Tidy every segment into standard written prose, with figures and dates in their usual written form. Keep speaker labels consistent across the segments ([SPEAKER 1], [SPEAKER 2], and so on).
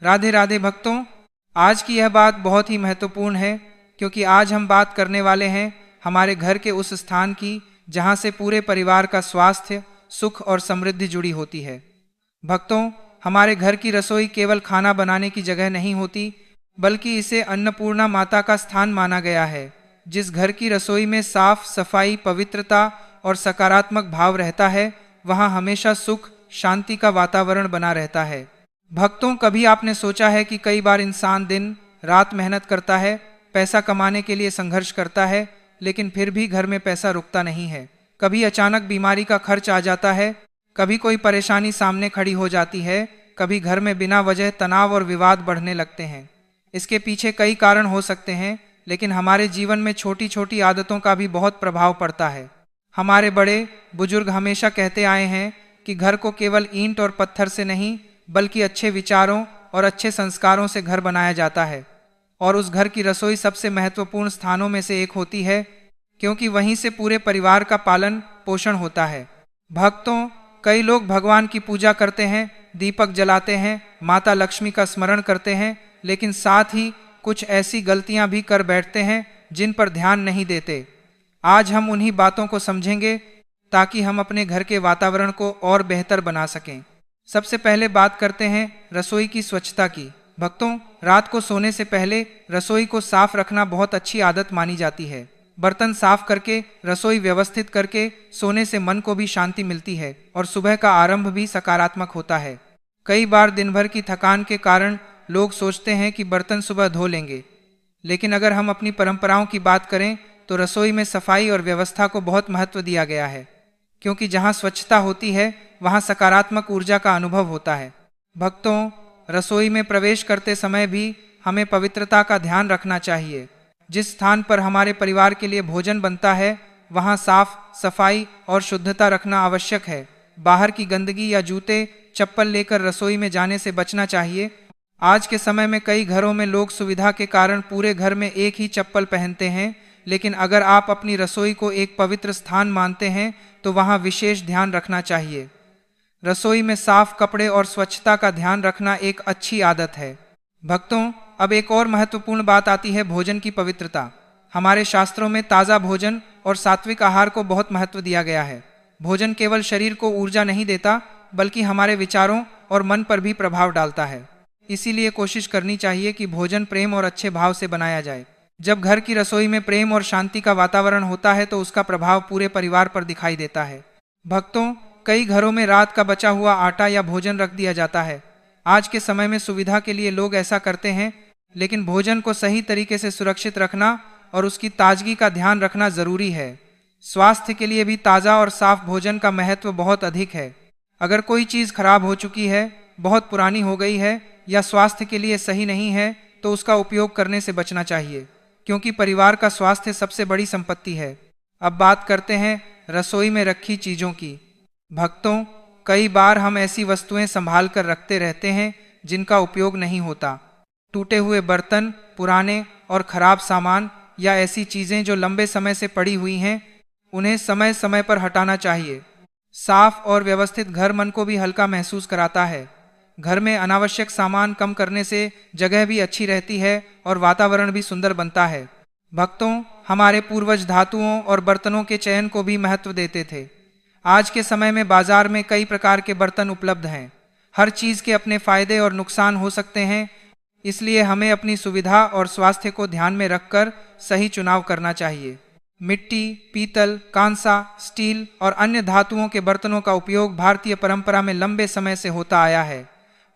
[SPEAKER 1] राधे राधे भक्तों, आज की यह बात बहुत ही महत्वपूर्ण है क्योंकि आज हम बात करने वाले हैं हमारे घर के उस स्थान की जहां से पूरे परिवार का स्वास्थ्य, सुख और समृद्धि जुड़ी होती है। भक्तों, हमारे घर की रसोई केवल खाना बनाने की जगह नहीं होती, बल्कि इसे अन्नपूर्णा माता का स्थान माना गया है। जिस घर की रसोई में साफ सफाई, पवित्रता और सकारात्मक भाव रहता है, वहां हमेशा सुख, शांति का वातावरण बना रहता है। भक्तों, कभी आपने सोचा है कि कई बार इंसान दिन रात मेहनत करता है, पैसा कमाने के लिए संघर्ष करता है, लेकिन फिर भी घर में पैसा रुकता नहीं है। कभी अचानक बीमारी का खर्च आ जाता है, कभी कोई परेशानी सामने खड़ी हो जाती है, कभी घर में बिना वजह तनाव और विवाद बढ़ने लगते हैं। इसके पीछे कई कारण हो सकते हैं, लेकिन हमारे जीवन में छोटी छोटी आदतों का भी बहुत प्रभाव पड़ता है। हमारे बड़े बुजुर्ग हमेशा कहते आए हैं कि घर को केवल ईंट और पत्थर से नहीं, बल्कि अच्छे विचारों और अच्छे संस्कारों से घर बनाया जाता है। और उस घर की रसोई सबसे महत्वपूर्ण स्थानों में से एक होती है, क्योंकि वहीं से पूरे परिवार का पालन पोषण होता है। भक्तों, कई लोग भगवान की पूजा करते हैं, दीपक जलाते हैं, माता लक्ष्मी का स्मरण करते हैं, लेकिन साथ ही कुछ ऐसी गलतियां भी कर बैठते हैं जिन पर ध्यान नहीं देते। आज हम उन्हीं बातों को समझेंगे ताकि हम अपने घर के वातावरण को और बेहतर बना सकें। सबसे पहले बात करते हैं रसोई की स्वच्छता की। भक्तों, रात को सोने से पहले रसोई को साफ रखना बहुत अच्छी आदत मानी जाती है। बर्तन साफ करके, रसोई व्यवस्थित करके सोने से मन को भी शांति मिलती है और सुबह का आरंभ भी सकारात्मक होता है। कई बार दिन भर की थकान के कारण लोग सोचते हैं कि बर्तन सुबह धो लेंगे, लेकिन अगर हम अपनी परंपराओं की बात करें तो रसोई में सफाई और व्यवस्था को बहुत महत्व दिया गया है, क्योंकि जहां स्वच्छता होती है वहां सकारात्मक ऊर्जा का अनुभव होता है। भक्तों, रसोई में प्रवेश करते समय भी हमें पवित्रता का ध्यान रखना चाहिए। जिस स्थान पर हमारे परिवार के लिए भोजन बनता है, वहां साफ सफाई और शुद्धता रखना आवश्यक है। बाहर की गंदगी या जूते, चप्पल लेकर रसोई में जाने से बचना चाहिए। आज के समय में कई घरों में लोग सुविधा के कारण पूरे घर में एक ही चप्पल पहनते हैं, लेकिन अगर आप अपनी रसोई को एक पवित्र स्थान मानते हैं तो वहां विशेष ध्यान रखना चाहिए। रसोई में साफ कपड़े और स्वच्छता का ध्यान रखना एक अच्छी आदत है। भक्तों, अब एक और महत्वपूर्ण बात आती है भोजन की पवित्रता। हमारे शास्त्रों में ताज़ा भोजन और सात्विक आहार को बहुत महत्व दिया गया है। भोजन केवल शरीर को ऊर्जा नहीं देता, बल्कि हमारे विचारों और मन पर भी प्रभाव डालता है। इसीलिए कोशिश करनी चाहिए कि भोजन प्रेम और अच्छे भाव से बनाया जाए। जब घर की रसोई में प्रेम और शांति का वातावरण होता है तो उसका प्रभाव पूरे परिवार पर दिखाई देता है। भक्तों, कई घरों में रात का बचा हुआ आटा या भोजन रख दिया जाता है। आज के समय में सुविधा के लिए लोग ऐसा करते हैं, लेकिन भोजन को सही तरीके से सुरक्षित रखना और उसकी ताजगी का ध्यान रखना जरूरी है। स्वास्थ्य के लिए भी ताज़ा और साफ भोजन का महत्व बहुत अधिक है। अगर कोई चीज़ खराब हो चुकी है, बहुत पुरानी हो गई है या स्वास्थ्य के लिए सही नहीं है, तो उसका उपयोग करने से बचना चाहिए, क्योंकि परिवार का स्वास्थ्य सबसे बड़ी संपत्ति है। अब बात करते हैं रसोई में रखी चीज़ों की। भक्तों, कई बार हम ऐसी वस्तुएं संभाल कर रखते रहते हैं जिनका उपयोग नहीं होता। टूटे हुए बर्तन, पुराने और खराब सामान या ऐसी चीज़ें जो लंबे समय से पड़ी हुई हैं, उन्हें समय समय पर हटाना चाहिए। साफ और व्यवस्थित घर मन को भी हल्का महसूस कराता है। घर में अनावश्यक सामान कम करने से जगह भी अच्छी रहती है और वातावरण भी सुंदर बनता है। भक्तों, हमारे पूर्वज धातुओं और बर्तनों के चयन को भी महत्व देते थे। आज के समय में बाजार में कई प्रकार के बर्तन उपलब्ध हैं। हर चीज़ के अपने फायदे और नुकसान हो सकते हैं, इसलिए हमें अपनी सुविधा और स्वास्थ्य को ध्यान में रखकर सही चुनाव करना चाहिए। मिट्टी, पीतल, कांसा, स्टील और अन्य धातुओं के बर्तनों का उपयोग भारतीय परंपरा में लंबे समय से होता आया है।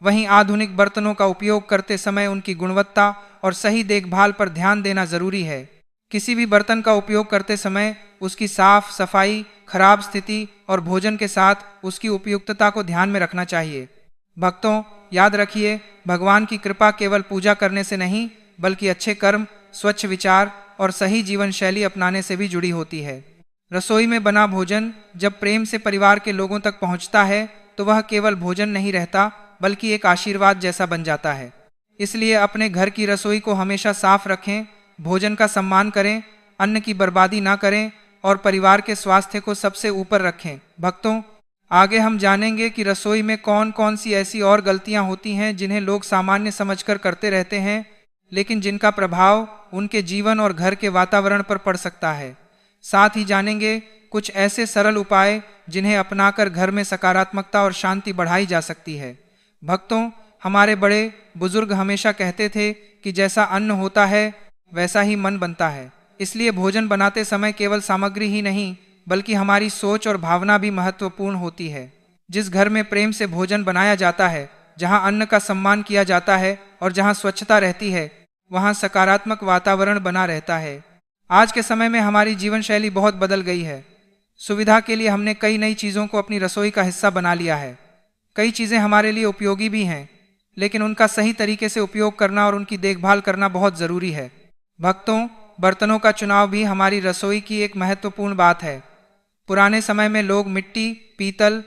[SPEAKER 1] वहीं आधुनिक बर्तनों का उपयोग करते समय उनकी गुणवत्ता और सही देखभाल पर ध्यान देना जरूरी है। किसी भी बर्तन का उपयोग करते समय उसकी साफ सफाई, खराब स्थिति और भोजन के साथ उसकी उपयुक्तता को ध्यान में रखना चाहिए। भक्तों, याद रखिए, भगवान की कृपा केवल पूजा करने से नहीं, बल्कि अच्छे कर्म, स्वच्छ विचार और सही जीवन शैली अपनाने से भी जुड़ी होती है। रसोई में बना भोजन जब प्रेम से परिवार के लोगों तक पहुंचता है तो वह केवल भोजन नहीं रहता, बल्कि एक आशीर्वाद जैसा बन जाता है। इसलिए अपने घर की रसोई को हमेशा साफ रखें, भोजन का सम्मान करें, अन्न की बर्बादी ना करें और परिवार के स्वास्थ्य को सबसे ऊपर रखें। भक्तों, आगे हम जानेंगे कि रसोई में कौन कौन सी ऐसी और गलतियां होती हैं जिन्हें लोग सामान्य समझकर करते रहते हैं, लेकिन जिनका प्रभाव उनके जीवन और घर के वातावरण पर पड़ सकता है। साथ ही जानेंगे कुछ ऐसे सरल उपाय जिन्हें अपनाकर घर में सकारात्मकता और शांति बढ़ाई जा सकती है। भक्तों, हमारे बड़े बुजुर्ग हमेशा कहते थे कि जैसा अन्न होता है वैसा ही मन बनता है। इसलिए भोजन बनाते समय केवल सामग्री ही नहीं बल्कि हमारी सोच और भावना भी महत्वपूर्ण होती है। जिस घर में प्रेम से भोजन बनाया जाता है, जहां अन्न का सम्मान किया जाता है और जहां स्वच्छता रहती है, वहां सकारात्मक वातावरण बना रहता है। आज के समय में हमारी जीवन शैली बहुत बदल गई है। सुविधा के लिए हमने कई नई चीज़ों को अपनी रसोई का हिस्सा बना लिया है। कई चीज़ें हमारे लिए उपयोगी भी हैं, लेकिन उनका सही तरीके से उपयोग करना और उनकी देखभाल करना बहुत ज़रूरी है। भक्तों, बर्तनों का चुनाव भी हमारी रसोई की एक महत्वपूर्ण बात है। पुराने समय में लोग मिट्टी, पीतल,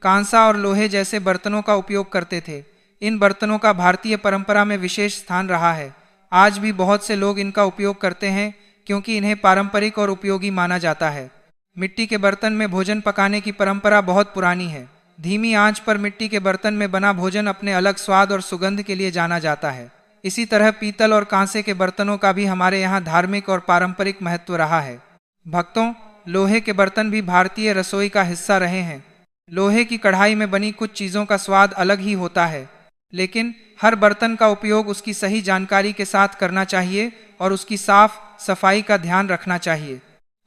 [SPEAKER 1] कांसा और लोहे जैसे बर्तनों का उपयोग करते थे। इन बर्तनों का भारतीय परंपरा में विशेष स्थान रहा है। आज भी बहुत से लोग इनका उपयोग करते हैं क्योंकि इन्हें पारंपरिक और उपयोगी माना जाता है। मिट्टी के बर्तन में भोजन पकाने की परंपरा बहुत पुरानी है। धीमी आंच पर मिट्टी के बर्तन में बना भोजन अपने अलग स्वाद और सुगंध के लिए जाना जाता है। इसी तरह पीतल और कांसे के बर्तनों का भी हमारे यहाँ धार्मिक और पारंपरिक महत्व रहा है। भक्तों, लोहे के बर्तन भी भारतीय रसोई का हिस्सा रहे हैं। लोहे की कढ़ाई में बनी कुछ चीज़ों का स्वाद अलग ही होता है, लेकिन हर बर्तन का उपयोग उसकी सही जानकारी के साथ करना चाहिए और उसकी साफ सफाई का ध्यान रखना चाहिए।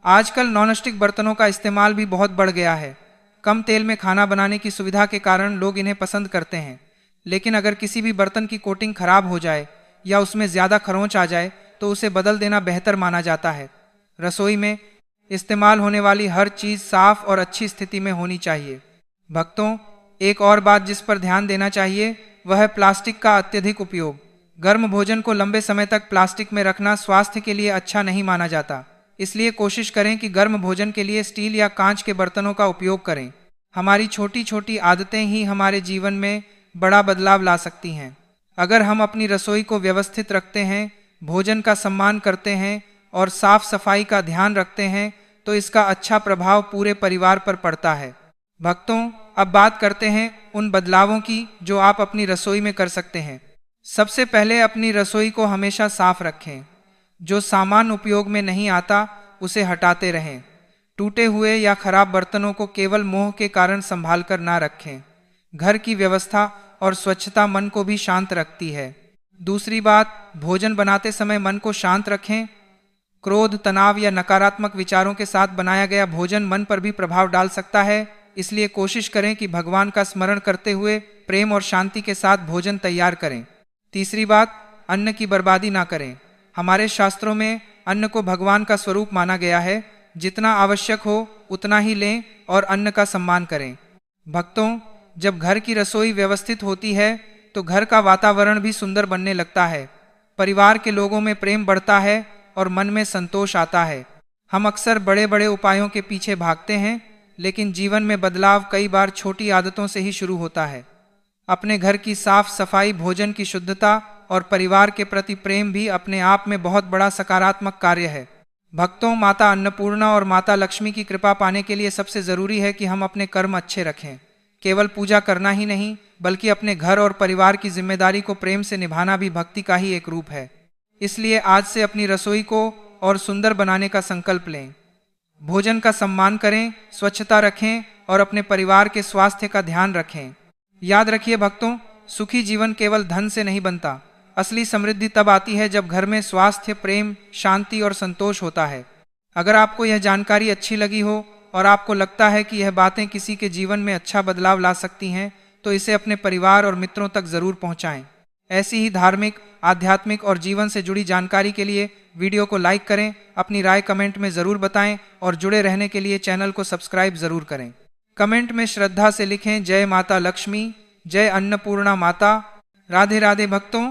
[SPEAKER 1] आजकल नॉनस्टिक बर्तनों का इस्तेमाल भी बहुत बढ़ गया है। कम तेल में खाना बनाने की सुविधा के कारण लोग इन्हें पसंद करते हैं, लेकिन अगर किसी भी बर्तन की कोटिंग खराब हो जाए या उसमें ज़्यादा खरोंच आ जाए तो उसे बदल देना बेहतर माना जाता है। रसोई में इस्तेमाल होने वाली हर चीज़ साफ और अच्छी स्थिति में होनी चाहिए। भक्तों, एक और बात जिस पर ध्यान देना चाहिए वह है प्लास्टिक का अत्यधिक उपयोग। गर्म भोजन को लंबे समय तक प्लास्टिक में रखना स्वास्थ्य के लिए अच्छा नहीं माना जाता। इसलिए कोशिश करें कि गर्म भोजन के लिए स्टील या कांच के बर्तनों का उपयोग करें। हमारी छोटी छोटी आदतें ही हमारे जीवन में बड़ा बदलाव ला सकती हैं। अगर हम अपनी रसोई को व्यवस्थित रखते हैं, भोजन का सम्मान करते हैं और साफ सफाई का ध्यान रखते हैं तो इसका अच्छा प्रभाव पूरे परिवार पर पड़ता है। भक्तों, अब बात करते हैं उन बदलावों की जो आप अपनी रसोई में कर सकते हैं। सबसे पहले अपनी रसोई को हमेशा साफ रखें। जो सामान उपयोग में नहीं आता उसे हटाते रहें। टूटे हुए या खराब बर्तनों को केवल मोह के कारण संभाल कर ना रखें। घर की व्यवस्था और स्वच्छता मन को भी शांत रखती है। दूसरी बात, भोजन बनाते समय मन को शांत रखें। क्रोध, तनाव या नकारात्मक विचारों के साथ बनाया गया भोजन मन पर भी प्रभाव डाल सकता है। इसलिए कोशिश करें कि भगवान का स्मरण करते हुए प्रेम और शांति के साथ भोजन तैयार करें। तीसरी बात, अन्न की बर्बादी ना करें। हमारे शास्त्रों में अन्न को भगवान का स्वरूप माना गया है। जितना आवश्यक हो उतना ही लें और अन्न का सम्मान करें। भक्तों, जब घर की रसोई व्यवस्थित होती है तो घर का वातावरण भी सुंदर बनने लगता है। परिवार के लोगों में प्रेम बढ़ता है और मन में संतोष आता है। हम अक्सर बड़े बड़े उपायों के पीछे भागते हैं, लेकिन जीवन में बदलाव कई बार छोटी आदतों से ही शुरू होता है। अपने घर की साफ सफाई, भोजन की शुद्धता और परिवार के प्रति प्रेम भी अपने आप में बहुत बड़ा सकारात्मक कार्य है। भक्तों, माता अन्नपूर्णा और माता लक्ष्मी की कृपा पाने के लिए सबसे जरूरी है कि हम अपने कर्म अच्छे रखें। केवल पूजा करना ही नहीं बल्कि अपने घर और परिवार की जिम्मेदारी को प्रेम से निभाना भी भक्ति का ही एक रूप है। इसलिए आज से अपनी रसोई को और सुंदर बनाने का संकल्प लें। भोजन का सम्मान करें, स्वच्छता रखें और अपने परिवार के स्वास्थ्य का ध्यान रखें। याद रखिए भक्तों, सुखी जीवन केवल धन से नहीं बनता। असली समृद्धि तब आती है जब घर में स्वास्थ्य, प्रेम, शांति और संतोष होता है। अगर आपको यह जानकारी अच्छी लगी हो और आपको लगता है कि यह बातें किसी के जीवन में अच्छा बदलाव ला सकती हैं तो इसे अपने परिवार और मित्रों तक जरूर पहुंचाएं। ऐसी ही धार्मिक, आध्यात्मिक और जीवन से जुड़ी जानकारी के लिए वीडियो को लाइक करें, अपनी राय कमेंट में ज़रूर बताएं और जुड़े रहने के लिए चैनल को सब्सक्राइब ज़रूर करें। कमेंट में श्रद्धा से लिखें, जय माता लक्ष्मी, जय अन्नपूर्णा माता। राधे राधे भक्तों।